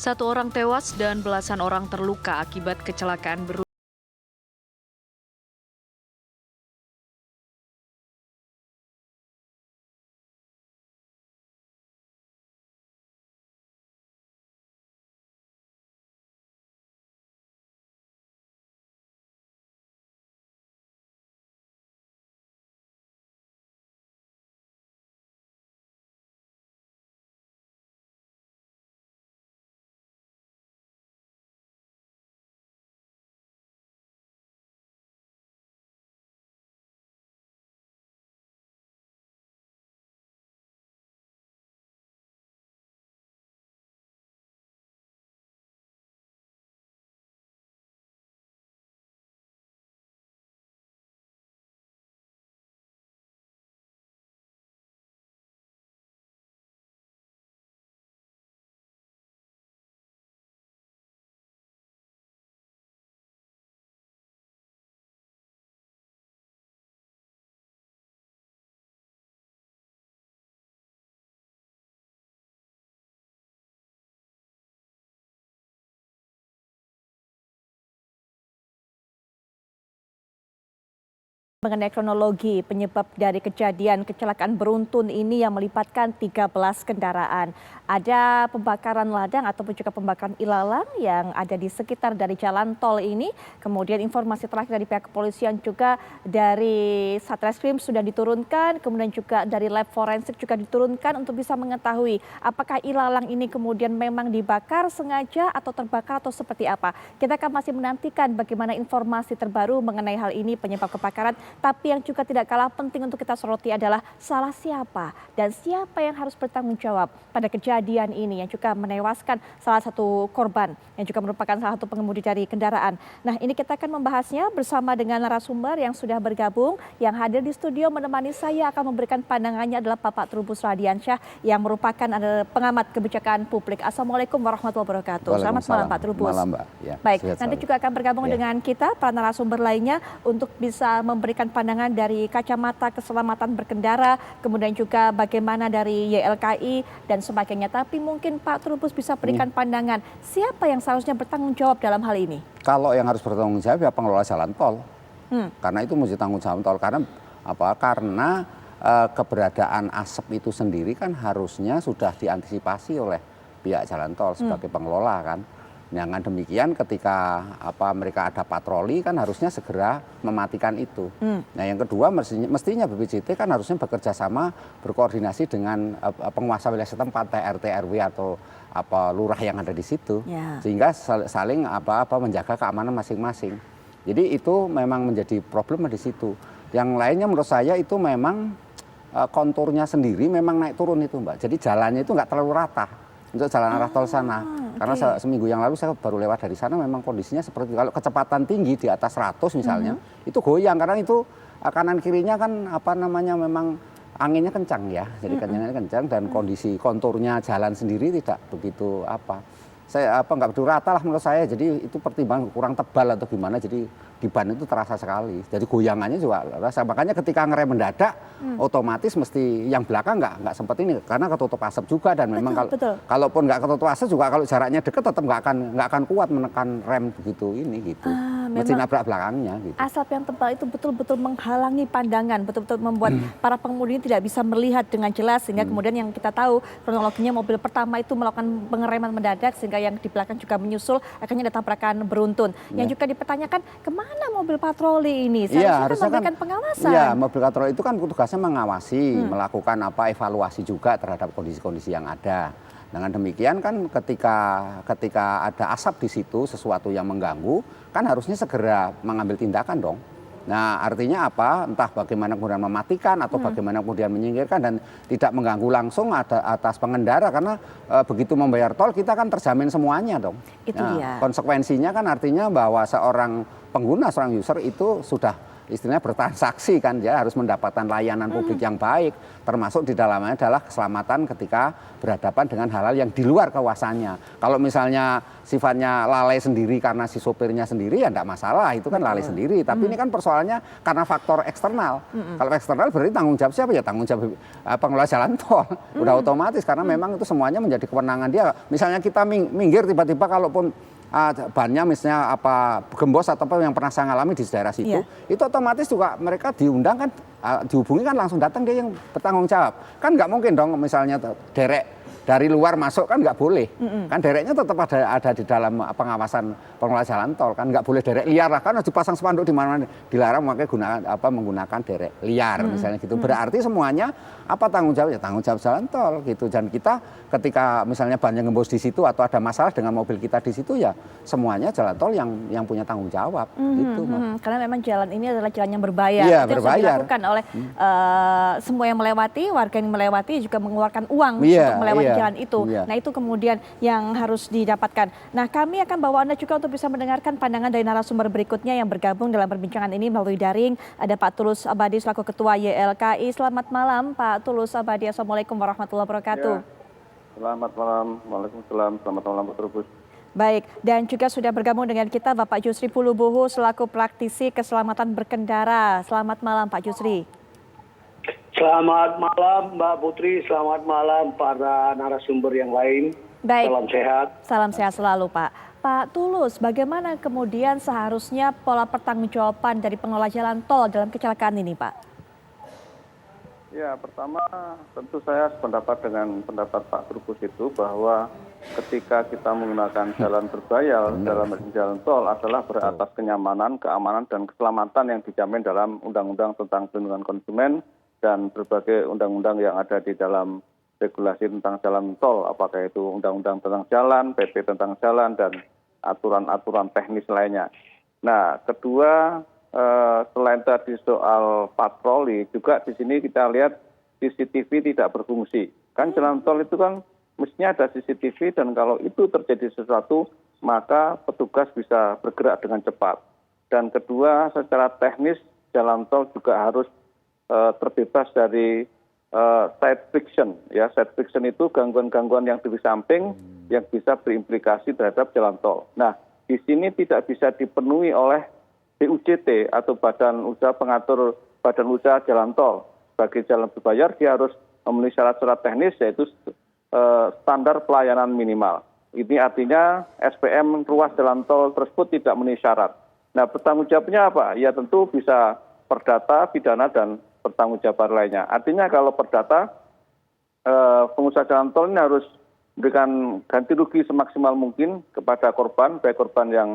Satu orang tewas dan belasan orang terluka akibat kecelakaan beruntun. Mengenai kronologi penyebab dari kejadian kecelakaan beruntun ini yang melibatkan 13 kendaraan. Ada pembakaran ladang ataupun juga pembakaran ilalang yang ada di sekitar dari jalan tol ini. Kemudian informasi terakhir dari pihak kepolisian juga dari Satreskrim sudah diturunkan. Kemudian juga dari lab forensik juga diturunkan untuk bisa mengetahui apakah ilalang ini kemudian memang dibakar sengaja atau terbakar atau seperti apa. Kita akan masih menantikan bagaimana informasi terbaru mengenai hal ini penyebab kebakaran. Tapi yang juga tidak kalah penting untuk kita soroti adalah salah siapa dan siapa yang harus bertanggung jawab pada kejadian ini yang juga menewaskan salah satu korban yang juga merupakan salah satu pengemudi dari kendaraan. Nah, ini kita akan membahasnya bersama dengan narasumber yang sudah bergabung, yang hadir di studio menemani saya akan memberikan pandangannya adalah Bapak Trubus Radiansyah yang merupakan pengamat kebijakan publik. Assalamualaikum warahmatullahi wabarakatuh. Selamat malam Pak Trubus. Malam Mbak. Ya, baik, nanti juga akan bergabung dengan kita para narasumber lainnya untuk bisa memberikan pandangan dari kacamata keselamatan berkendara, kemudian juga bagaimana dari YLKI dan sebagainya. Tapi mungkin Pak Trubus bisa berikan pandangan siapa yang seharusnya bertanggung jawab dalam hal ini? Kalau yang harus bertanggung jawab ya pengelola jalan tol, karena itu mesti tanggung jawab tol. Karena apa? Karena keberadaan asap itu sendiri kan harusnya sudah diantisipasi oleh pihak jalan tol sebagai pengelola kan. Dengan demikian ketika mereka ada patroli kan harusnya segera mematikan itu. Nah yang kedua mestinya BPJT kan harusnya bekerja sama berkoordinasi dengan penguasa wilayah setempat RT RW atau lurah yang ada di situ, sehingga saling menjaga keamanan masing-masing. Jadi itu memang menjadi problem di situ. Yang lainnya menurut saya itu memang konturnya sendiri memang naik turun itu Mbak. Jadi jalannya itu nggak terlalu rata untuk jalan arah tol sana. Karena seminggu yang lalu saya baru lewat dari sana, memang kondisinya seperti kalau kecepatan tinggi di atas 100 misalnya, itu goyang karena itu kanan kirinya kan memang anginnya kencang ya. Jadi anginnya kencang dan kondisi konturnya jalan sendiri tidak begitu nggak begitu rata lah menurut saya. Jadi itu pertimbangan kurang tebal atau gimana, jadi di ban itu terasa sekali. Jadi goyangannya juga rasa. Makanya ketika ngerem mendadak, otomatis mesti yang belakang nggak sempat ini karena ketutup asap juga dan memang kalaupun nggak ketutup asap juga kalau jaraknya dekat tetap nggak akan kuat menekan rem begitu gitu. Mesti nabrak belakangnya gitu. Asap yang tebal itu betul-betul menghalangi pandangan, betul-betul membuat para pengemudi tidak bisa melihat dengan jelas, sehingga kemudian yang kita tahu kronologinya mobil pertama itu melakukan pengereman mendadak sehingga yang di belakang juga menyusul, akhirnya ada tabrakan beruntun. Yang juga dipertanyakan kemana mobil patroli ini? Seharusnya memberikan pengawasan. Iya, mobil patroli itu kan tugasnya mengawasi, melakukan evaluasi juga terhadap kondisi-kondisi yang ada. Dengan demikian kan ketika ada asap di situ, sesuatu yang mengganggu, kan harusnya segera mengambil tindakan dong. Nah artinya apa? Entah bagaimana kemudian mematikan atau bagaimana kemudian menyingkirkan dan tidak mengganggu langsung atas pengendara, karena begitu membayar tol kita kan terjamin semuanya dong. Itu dia. Konsekuensinya kan artinya bahwa seorang pengguna, seorang user itu sudah istilahnya bertransaksi kan, dia harus mendapatkan layanan publik yang baik, termasuk di dalamnya adalah keselamatan ketika berhadapan dengan hal-hal yang di luar kawasannya. Kalau misalnya sifatnya lalai sendiri karena si sopirnya sendiri ya enggak masalah, itu kan lalai sendiri. Tapi ini kan persoalannya karena faktor eksternal. Kalau eksternal berarti tanggung jawab siapa? Ya tanggung jawab pengelola jalan tol. Udah otomatis karena memang itu semuanya menjadi kewenangan dia. Misalnya kita minggir tiba-tiba kalaupun bannya misalnya gembos atau apa yang pernah saya alami di daerah situ, itu otomatis juga mereka diundang kan, dihubungi kan langsung datang dia yang bertanggung jawab. Kan nggak mungkin dong misalnya derek dari luar masuk kan nggak boleh, kan dereknya tetap ada di dalam pengawasan pengelola jalan tol, kan nggak boleh derek liar lah, kan harus dipasang spanduk di mana-mana dilarang menggunakan derek liar misalnya gitu. Berarti semuanya tanggung jawab? Ya tanggung jawab jalan tol gitu. Dan kita ketika misalnya bannya ngembos di situ atau ada masalah dengan mobil kita di situ ya semuanya jalan tol yang punya tanggung jawab gitu. Karena memang jalan ini adalah jalan yang berbayar. Iya, itu berbayar. yang dilakukan oleh semua yang melewati, warga yang melewati juga mengeluarkan uang untuk melewati jalan itu. Nah itu kemudian yang harus didapatkan. Nah kami akan bawa Anda juga untuk bisa mendengarkan pandangan dari narasumber berikutnya yang bergabung dalam perbincangan ini melalui daring. Ada Pak Tulus Abadi selaku Ketua YLKI. Selamat malam Pak Tulus Abadi. Assalamualaikum warahmatullahi wabarakatuh. Selamat malam, waalaikumsalam, selamat malam Pak Trubus. Baik, dan juga sudah bergabung dengan kita Bapak Jusri Pulubuhu selaku praktisi keselamatan berkendara. Selamat malam Pak Jusri. Selamat malam Mbak Putri, selamat malam para narasumber yang lain. Baik. Salam sehat. Salam sehat selalu Pak. Pak Tulus, bagaimana kemudian seharusnya pola pertanggungjawaban dari pengelola jalan tol dalam kecelakaan ini Pak? Ya, pertama tentu saya sependapat dengan pendapat Pak Trubus itu bahwa ketika kita menggunakan jalan berbayar dalam jalan tol adalah beratas kenyamanan, keamanan, dan keselamatan yang dijamin dalam Undang-Undang tentang Perlindungan Konsumen dan berbagai undang-undang yang ada di dalam regulasi tentang jalan tol, apakah itu Undang-Undang tentang jalan, PP tentang jalan, dan aturan-aturan teknis lainnya. Nah, kedua, selain tadi soal patroli, juga di sini kita lihat CCTV tidak berfungsi. Kan jalan tol itu kan mestinya ada CCTV dan kalau itu terjadi sesuatu maka petugas bisa bergerak dengan cepat. Dan kedua, secara teknis jalan tol juga harus terbebas dari side friction. Ya, side friction itu gangguan-gangguan yang dari samping yang bisa berimplikasi terhadap jalan tol. Nah, di sini tidak bisa dipenuhi oleh BUJT atau Badan Usaha Pengatur Badan Usaha Jalan Tol. Sebagai jalan berbayar dia harus memenuhi syarat-syarat teknis yaitu standar pelayanan minimal. Ini artinya SPM ruas jalan tol tersebut tidak memenuhi syarat. Nah, bertanggung jawabnya apa? Ya tentu bisa perdata, pidana, dan pertanggungjawaban lainnya. Artinya kalau perdata, pengusaha jalan tol ini harus memberikan ganti rugi semaksimal mungkin kepada korban, baik korban yang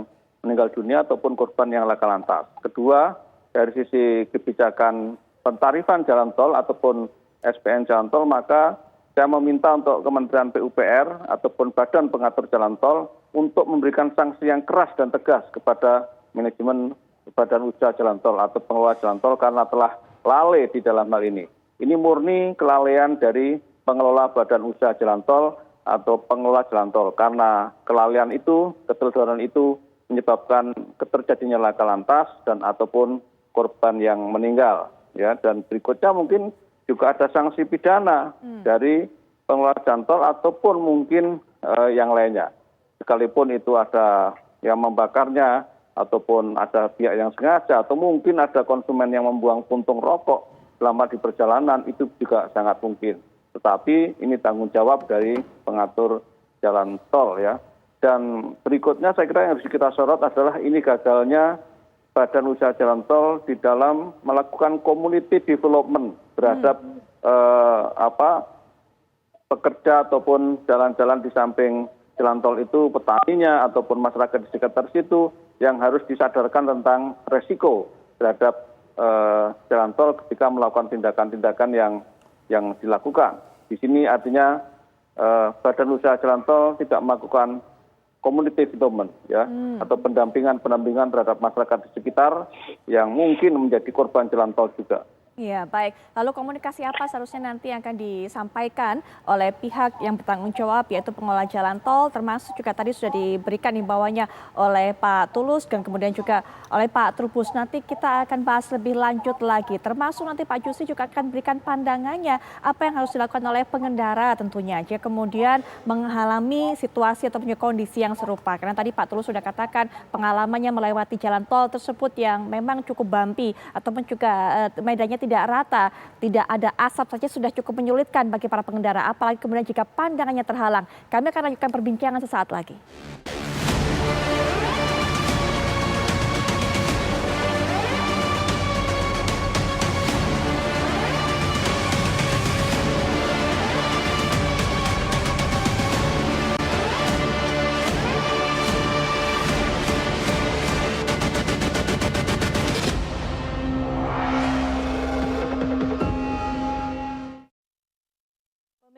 meninggal dunia ataupun korban yang laka lantas. Kedua, dari sisi kebijakan pentarifan jalan tol ataupun SPN jalan tol, maka saya meminta untuk Kementerian PUPR ataupun Badan Pengatur Jalan Tol untuk memberikan sanksi yang keras dan tegas kepada manajemen Badan Usaha Jalan Tol atau pengelola jalan tol karena telah lalai di dalam hal ini. Ini murni kelalaian dari pengelola Badan Usaha Jalan Tol atau pengelola jalan tol. Karena kelalaian itu, keteledoran itu menyebabkan terjadinya laka lantas dan ataupun korban yang meninggal. Ya, dan berikutnya mungkin juga ada sanksi pidana dari pengelola jalan tol ataupun mungkin yang lainnya. Sekalipun itu ada yang membakarnya ataupun ada pihak yang sengaja atau mungkin ada konsumen yang membuang puntung rokok selama di perjalanan, itu juga sangat mungkin. Tetapi ini tanggung jawab dari pengatur jalan tol ya. Dan berikutnya saya kira yang harus kita sorot adalah ini gagalnya Badan Usaha Jalan Tol di dalam melakukan community development terhadap pekerja ataupun jalan-jalan di samping jalan tol itu, petaninya ataupun masyarakat di sekitar situ yang harus disadarkan tentang resiko terhadap jalan tol ketika melakukan tindakan-tindakan yang dilakukan. Di sini artinya Badan Usaha Jalan Tol tidak melakukan community development ya atau pendampingan terhadap masyarakat di sekitar yang mungkin menjadi korban jalan tol juga. Iya, baik. Lalu komunikasi apa seharusnya nanti yang akan disampaikan oleh pihak yang bertanggung jawab, yaitu pengelola jalan tol, termasuk juga tadi sudah diberikan himbauannya oleh Pak Tulus dan kemudian juga oleh Pak Trubus. Nanti kita akan bahas lebih lanjut lagi, termasuk nanti Pak Jusri juga akan berikan pandangannya apa yang harus dilakukan oleh pengendara tentunya, jika kemudian mengalami situasi atau punya kondisi yang serupa. Karena tadi Pak Tulus sudah katakan pengalamannya melewati jalan tol tersebut yang memang cukup bumpy ataupun juga medannya tidak rata, tidak ada asap saja sudah cukup menyulitkan bagi para pengendara, apalagi kemudian jika pandangannya terhalang. Kami akan lanjutkan perbincangan sesaat lagi.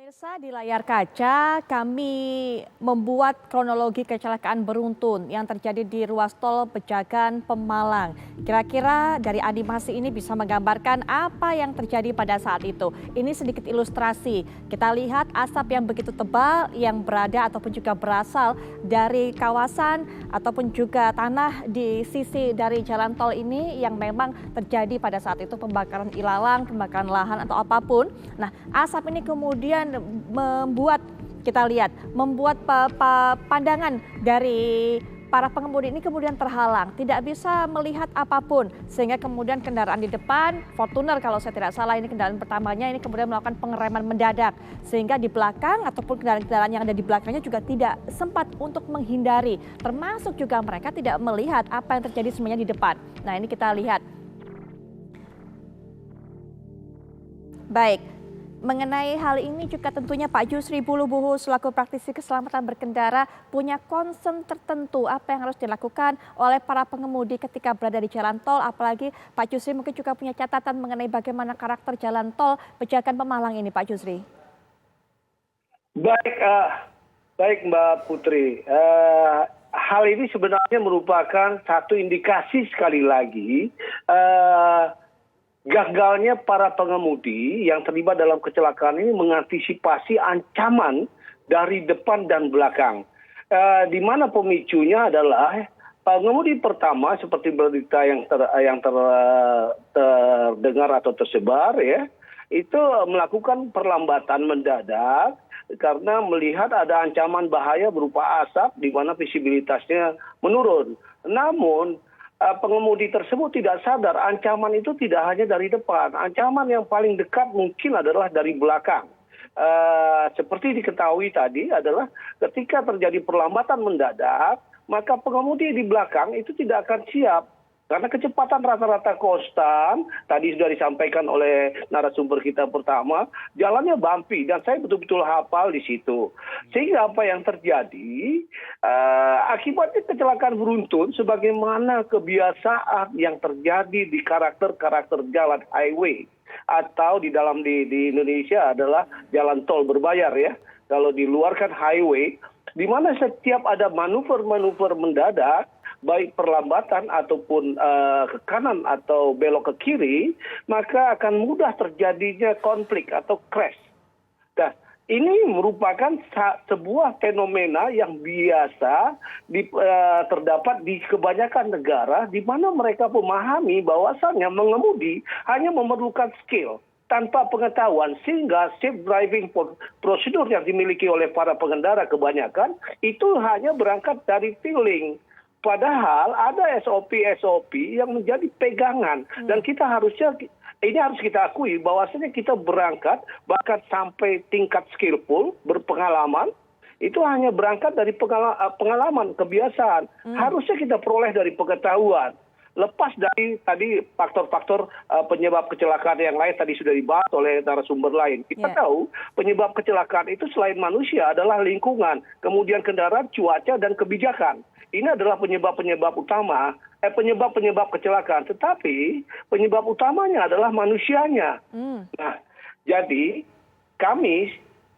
Pemirsa, di layar kaca kami membuat kronologi kecelakaan beruntun yang terjadi di ruas tol Pejagan Pemalang. Kira-kira dari animasi ini bisa menggambarkan apa yang terjadi pada saat itu. Ini sedikit ilustrasi. Kita lihat asap yang begitu tebal yang berada ataupun juga berasal dari kawasan ataupun juga tanah di sisi dari jalan tol ini yang memang terjadi pada saat itu pembakaran ilalang, pembakaran lahan atau apapun. Nah, asap ini kemudian membuat kita lihat membuat pandangan dari para pengemudi ini kemudian terhalang, tidak bisa melihat apapun sehingga kemudian kendaraan di depan Fortuner kalau saya tidak salah ini kendaraan pertamanya ini kemudian melakukan pengereman mendadak sehingga di belakang ataupun kendaraan-kendaraan yang ada di belakangnya juga tidak sempat untuk menghindari, termasuk juga mereka tidak melihat apa yang terjadi sebenarnya di depan. Nah, ini kita lihat. Baik. Mengenai hal ini juga tentunya Pak Jusri Bulubuhu selaku praktisi keselamatan berkendara punya concern tertentu apa yang harus dilakukan oleh para pengemudi ketika berada di jalan tol, apalagi Pak Jusri mungkin juga punya catatan mengenai bagaimana karakter jalan tol Pejagan Pemalang ini, Pak Jusri. Baik Mbak Putri, hal ini sebenarnya merupakan satu indikasi sekali lagi gagalnya para pengemudi yang terlibat dalam kecelakaan ini mengantisipasi ancaman dari depan dan belakang. Di mana pemicunya adalah pengemudi pertama seperti berita yang terdengar atau tersebar ya, itu melakukan perlambatan mendadak karena melihat ada ancaman bahaya berupa asap di mana visibilitasnya menurun. Namun pengemudi tersebut tidak sadar ancaman itu tidak hanya dari depan. Ancaman yang paling dekat mungkin adalah dari belakang. Seperti diketahui tadi adalah ketika terjadi perlambatan mendadak, maka pengemudi di belakang itu tidak akan siap. Karena kecepatan rata-rata konstan, tadi sudah disampaikan oleh narasumber kita pertama, jalannya bumpy dan saya betul-betul hafal di situ. Sehingga apa yang terjadi, akibatnya kecelakaan beruntun sebagaimana kebiasaan yang terjadi di karakter-karakter jalan highway. Atau di Indonesia adalah jalan tol berbayar ya. Kalau di luar kan highway, di mana setiap ada manuver-manuver mendadak, baik perlambatan ataupun ke kanan atau belok ke kiri, maka akan mudah terjadinya konflik atau crash. Nah, ini merupakan sebuah fenomena yang biasa terdapat di kebanyakan negara di mana mereka memahami bahwasannya mengemudi hanya memerlukan skill tanpa pengetahuan, sehingga safe driving prosedur yang dimiliki oleh para pengendara kebanyakan itu hanya berangkat dari feeling. Padahal ada SOP yang menjadi pegangan dan kita harusnya ini harus kita akui bahwasanya kita berangkat bahkan sampai tingkat skillful berpengalaman itu hanya berangkat dari pengalaman kebiasaan. Harusnya kita peroleh dari pengetahuan. Lepas dari tadi faktor-faktor penyebab kecelakaan yang lain tadi sudah dibahas oleh narasumber lain. Kita tahu penyebab kecelakaan itu selain manusia adalah lingkungan, kemudian kendaraan, cuaca, dan kebijakan. Ini adalah penyebab-penyebab utama, penyebab-penyebab kecelakaan. Tetapi penyebab utamanya adalah manusianya. Nah, jadi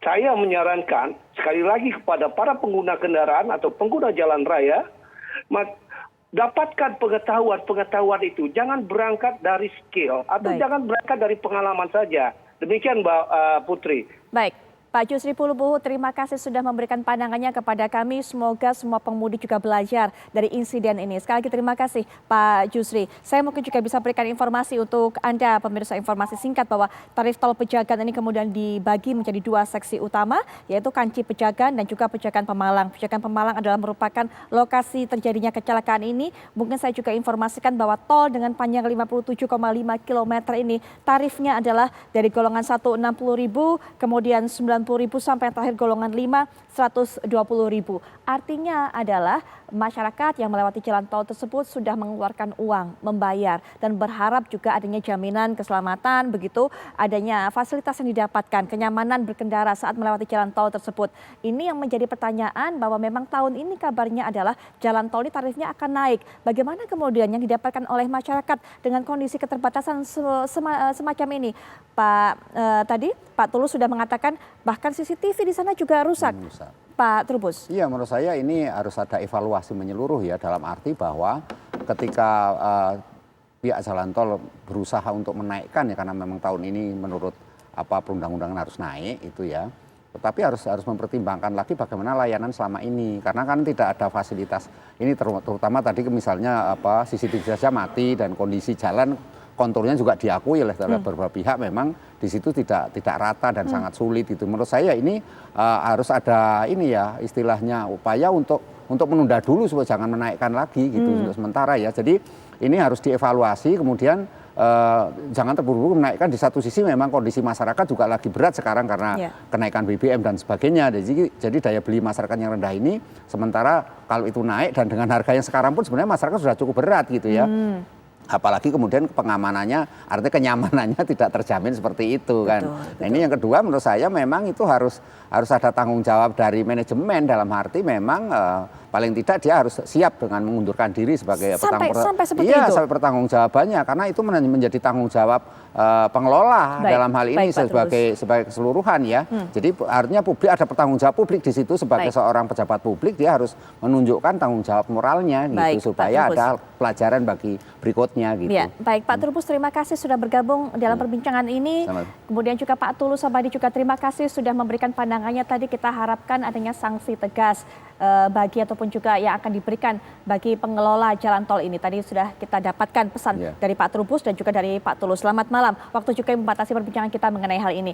saya menyarankan sekali lagi kepada para pengguna kendaraan atau pengguna jalan raya, dapatkan pengetahuan itu. Jangan berangkat dari skill atau Baik. jangan berangkat dari pengalaman saja. Demikian Mbak Putri. Baik, Pak Jusri Pulubuhu, terima kasih sudah memberikan pandangannya kepada kami. Semoga semua pengemudi juga belajar dari insiden ini. Sekali lagi terima kasih Pak Jusri. Saya mungkin juga bisa berikan informasi untuk Anda, pemirsa, informasi singkat bahwa tarif tol Pejagan ini kemudian dibagi menjadi 2 seksi utama, yaitu Kanci Pejagan dan juga Pejagan Pemalang. Pejagan Pemalang adalah merupakan lokasi terjadinya kecelakaan ini. Mungkin saya juga informasikan bahwa tol dengan panjang 57,5 km ini tarifnya adalah dari golongan 1 60.000, kemudian 90.000 sampai yang terakhir golongan 5 120.000. Artinya adalah masyarakat yang melewati jalan tol tersebut sudah mengeluarkan uang, membayar, dan berharap juga adanya jaminan keselamatan, begitu adanya fasilitas yang didapatkan, kenyamanan berkendara saat melewati jalan tol tersebut. Ini yang menjadi pertanyaan bahwa memang tahun ini kabarnya adalah jalan tol ini tarifnya akan naik. Bagaimana kemudian yang didapatkan oleh masyarakat dengan kondisi keterbatasan semacam ini? Tadi Pak Tulus sudah mengatakan bahkan CCTV di sana juga rusak. Pak Trubus. Iya, menurut saya ini harus ada evaluasi menyeluruh ya, dalam arti bahwa ketika pihak jalan tol berusaha untuk menaikkan ya, karena memang tahun ini menurut perundang-undangan harus naik itu ya. Tetapi harus mempertimbangkan lagi bagaimana layanan selama ini, karena kan tidak ada fasilitas ini, terutama tadi misalnya CCTV saja mati dan kondisi jalan konturnya juga diakui oleh beberapa pihak memang di situ tidak rata dan sangat sulit itu. Menurut saya ini harus ada ini ya, istilahnya upaya untuk menunda dulu supaya jangan menaikkan lagi gitu untuk sementara ya. Jadi ini harus dievaluasi, kemudian jangan terburu-buru menaikkan. Di satu sisi memang kondisi masyarakat juga lagi berat sekarang karena kenaikan BBM dan sebagainya. Jadi daya beli masyarakat yang rendah ini, sementara kalau itu naik dan dengan harga yang sekarang pun sebenarnya masyarakat sudah cukup berat gitu ya. Apalagi kemudian pengamanannya, artinya kenyamanannya tidak terjamin seperti itu kan. Betul. Nah ini yang kedua, menurut saya memang itu harus ada tanggung jawab dari manajemen, dalam arti memang paling tidak dia harus siap dengan mengundurkan diri sebagai sampai seperti itu. Sampai pertanggung jawabannya, karena itu menjadi tanggung jawab pengelola dalam hal ini sebagai keseluruhan ya. Jadi artinya publik, ada pertanggung jawab publik di situ sebagai seorang pejabat publik, dia harus menunjukkan tanggung jawab moralnya gitu supaya ada pelajaran bagi berikutnya gitu. Ya, baik Pak Trubus, terima kasih sudah bergabung dalam perbincangan ini. Kemudian juga Pak Tulus Sabadi juga terima kasih sudah memberikan pandangannya. Tadi kita harapkan adanya sanksi tegas bagi ataupun juga yang akan diberikan bagi pengelola jalan tol ini. Tadi sudah kita dapatkan pesan dari Pak Trubus dan juga dari Pak Tulus. Selamat malam. Waktu juga membatasi perbincangan kita mengenai hal ini.